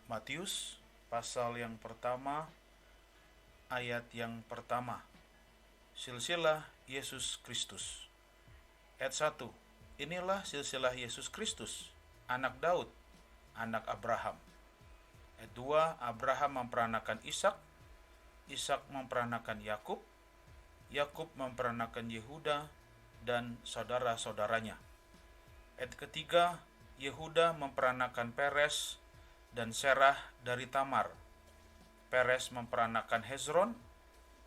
Matius pasal yang pertama, ayat yang pertama. Silsilah Yesus Kristus. Ayat 1. Inilah silsilah Yesus Kristus, anak Daud, anak Abraham. Ayat 2. Abraham memperanakan Ishak, Ishak memperanakan Yakub, Yakub memperanakan Yehuda dan saudara-saudaranya. Ayat ketiga, Yehuda memperanakan Peres dan Serah dari Tamar. Peres memperanakan Hezron,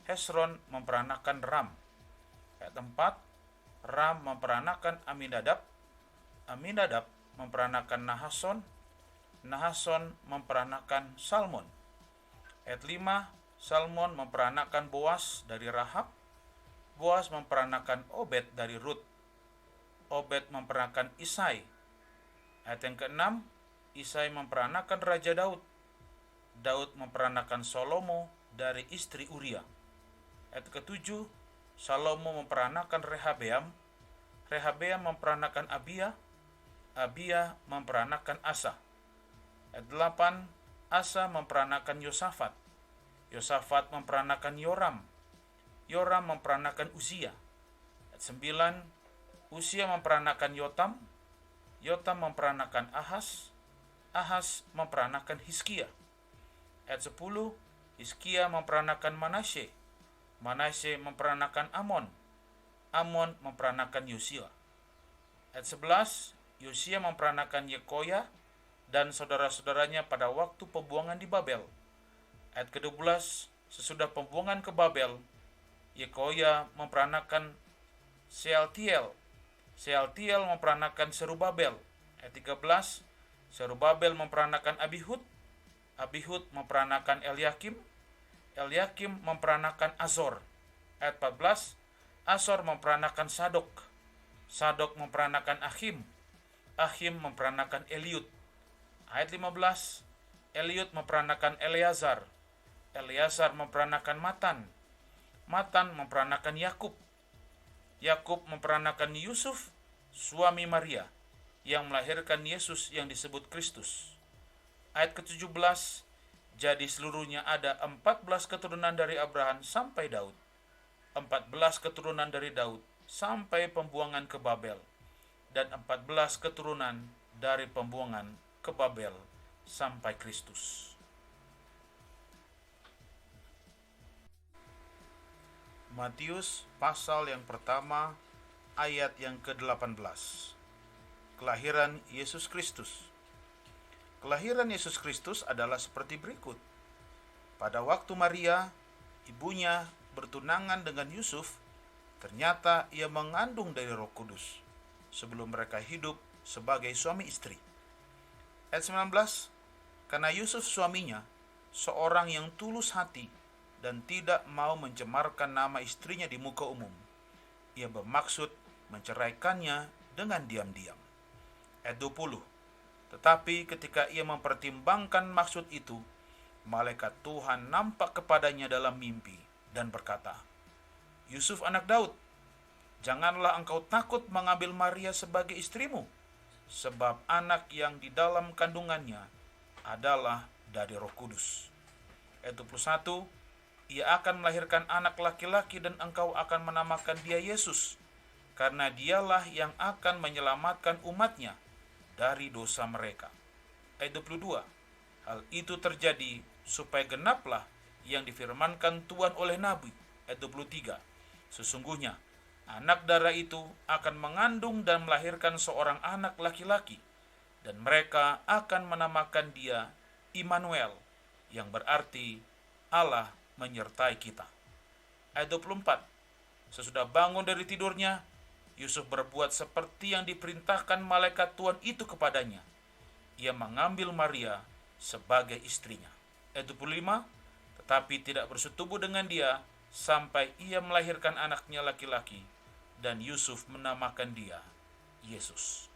Hezron memperanakan Ram. Ayat 4, Ram memperanakan Aminadab, Aminadab memperanakan Nahason, Nahason memperanakan Salmon. Ayat 5, Salmon memperanakan Boas dari Rahab, Boas memperanakan Obed dari Rut, Obed memperanakan Isai. Ayat yang ke-6, Isai memperanakan Raja Daud, Daud memperanakan Salomo dari istri Uria. Ayat ke-7, Salomo memperanakan Rehabeam, Rehabeam memperanakan Abia, Abia memperanakan Asa. Ayat 8, Asa memperanakan Yosafat, Yosafat memperanakan Yoram, Yoram memperanakan Uzia. Ayat 9, Uzia memperanakan Yotam, Yotam memperanakan Ahas, Ahas memperanakan Hizkia. Ayat 10, Hizkia memperanakan Manasye, Manasye memperanakan Amon, Amon memperanakan Yosia. Ayat 11, Yosia memperanakan Yekoya dan saudara-saudaranya pada waktu pembuangan di Babel. Ayat ke-12, sesudah pembuangan ke Babel, Yekoya memperanakan Sealtiel, Sealtiel memperanakan Serubabel. Ayat 13, Serubabel memperanakan Abihud, Abihud memperanakan Eliakim, Eliakim memperanakan Azor. Ayat 14, Azor memperanakan Sadok, Sadok memperanakan Ahim, Ahim memperanakan Eliud. Ayat 15, Eliud memperanakan Eleazar, Eleazar memperanakan Matan, Matan memperanakan Yakub, Yakub memperanakan Yusuf, suami Maria, yang melahirkan Yesus yang disebut Kristus. Ayat ke-17, jadi seluruhnya ada 14 keturunan dari Abraham sampai Daud, 14 keturunan dari Daud sampai pembuangan ke Babel, dan 14 keturunan dari pembuangan ke Babel sampai Kristus. Matius pasal yang pertama, ayat yang ke-18. Kelahiran Yesus Kristus. Kelahiran Yesus Kristus adalah seperti berikut. Pada waktu Maria, ibunya, bertunangan dengan Yusuf, ternyata ia mengandung dari Roh Kudus sebelum mereka hidup sebagai suami istri. Ayat 19, karena Yusuf suaminya, seorang yang tulus hati dan tidak mau mencemarkan nama istrinya di muka umum, ia bermaksud menceraikannya dengan diam-diam. Ayat 20, tetapi ketika ia mempertimbangkan maksud itu, malaikat Tuhan nampak kepadanya dalam mimpi dan berkata, Yusuf anak Daud, janganlah engkau takut mengambil Maria sebagai istrimu, sebab anak yang di dalam kandungannya adalah dari Roh Kudus. Ayat 21, ia akan melahirkan anak laki-laki dan engkau akan menamakan dia Yesus, karena dialah yang akan menyelamatkan umatnya dari dosa mereka. Ayat 22, hal itu terjadi supaya genaplah yang difirmankan Tuhan oleh Nabi. Ayat 23, sesungguhnya anak darah itu akan mengandung dan melahirkan seorang anak laki-laki, dan mereka akan menamakan dia Immanuel, yang berarti Allah menyertai kita. Ayat 24, sesudah bangun dari tidurnya, Yusuf berbuat seperti yang diperintahkan malaikat Tuhan itu kepadanya. Ia mengambil Maria sebagai istrinya. Ayat 25, tetapi tidak bersetubuh dengan dia sampai ia melahirkan anaknya laki-laki, dan Yusuf menamakan dia Yesus.